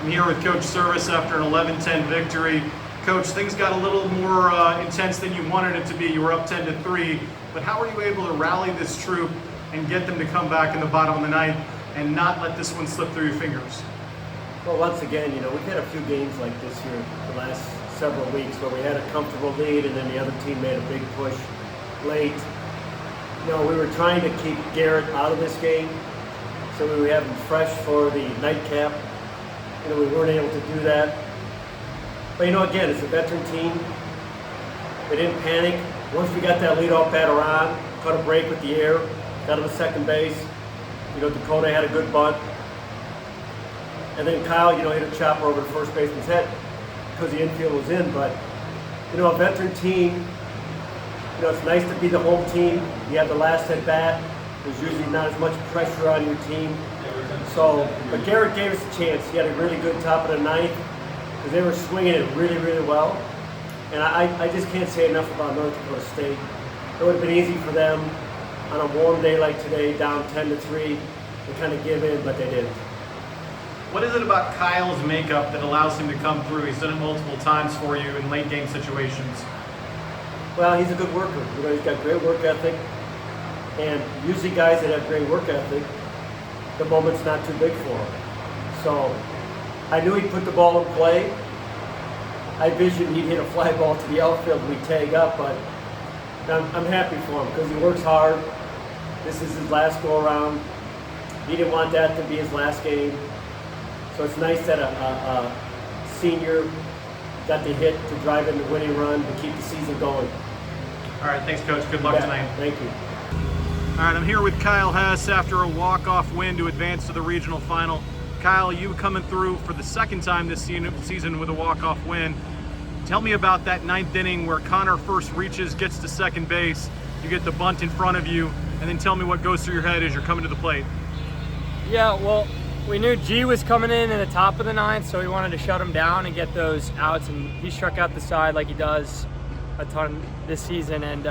I'm here with Coach Service after an 11-10 victory. Coach, things got a little more intense than you wanted it to be. You were up 10-3, but how were you able to rally this troop and get them to come back in the bottom of the ninth and not let this one slip through your fingers? Well, once again, we've had a few games like this here the last several weeks where we had a comfortable lead and then the other team made a big push late. We were trying to keep Garrett out of this game, so we would have him fresh for the nightcap. We weren't able to do that. But again, it's a veteran team. They didn't panic. Once we got that leadoff batter on, caught a break with the air, got him to second base. Dakota had a good bunt. And then Kyle, hit a chopper over the first baseman's head because the infield was in. But, a veteran team, it's nice to be the home team. You have the last at bat. There's usually not as much pressure on your team. But Garrett gave us a chance. He had a really good top of the ninth because they were swinging it really, really well. And I just can't say enough about North Dakota State. It would have been easy for them on a warm day like today, down 10-3, to kind of give in, but they didn't. What is it about Kyle's makeup that allows him to come through? He's done it multiple times for you in late game situations. Well, he's a good worker. He's got great work ethic. And usually guys that have great work ethic, the moment's not too big for him. So I knew he'd put the ball in play. I envisioned he'd hit a fly ball to the outfield and we'd tag up, but I'm happy for him because he works hard. This is his last go-around. He didn't want that to be his last game. So it's nice that a senior got the hit to drive in the winning run to keep the season going. All right, thanks, Coach. Good luck tonight. Thank you. All right, I'm here with Kyle Hess after a walk-off win to advance to the regional final. Kyle, you coming through for the second time this season with a walk-off win. Tell me about that ninth inning where Connor first reaches, gets to second base, you get the bunt in front of you, and then tell me what goes through your head as you're coming to the plate. Yeah, well, we knew G was coming in the top of the ninth, so we wanted to shut him down and get those outs, and he struck out the side like he does a ton this season, and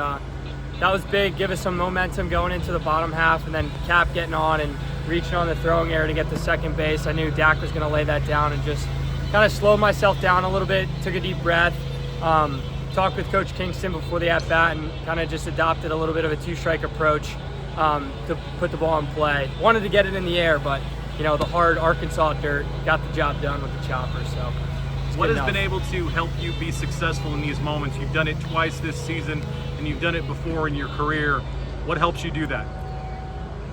that was big, give us some momentum going into the bottom half, and then Cap getting on and reaching on the throwing area to get to second base. I knew Dak was going to lay that down and just kind of slowed myself down a little bit, took a deep breath, talked with Coach Kingston before the at-bat and kind of just adopted a little bit of a two-strike approach to put the ball in play. Wanted to get it in the air, but the hard Arkansas dirt got the job done with the chopper. So what has been able to help you be successful in these moments? You've done it twice this season, and you've done it before in your career. What helps you do that?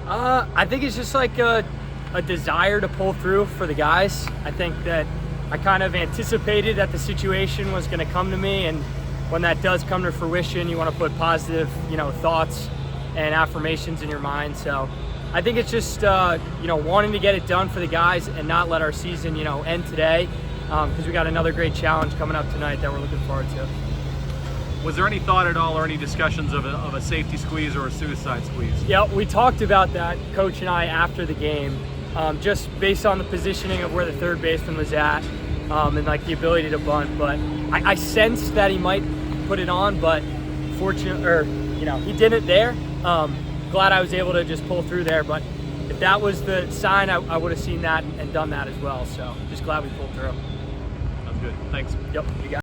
I think it's just like a desire to pull through for the guys. I think that I kind of anticipated that the situation was going to come to me, and when that does come to fruition, you want to put positive, thoughts and affirmations in your mind. So I think it's just, wanting to get it done for the guys and not let our season, end today, because we got another great challenge coming up tonight that we're looking forward to. Was there any thought at all or any discussions of a safety squeeze or a suicide squeeze? Yeah, we talked about that, Coach and I, after the game, just based on the positioning of where the third baseman was at and like the ability to bunt. But I sensed that he might put it on, but he didn't there. Glad I was able to just pull through there, but if that was the sign, I would have seen that and done that as well. So just glad we pulled through. That's good. Thanks. Yep, you got it.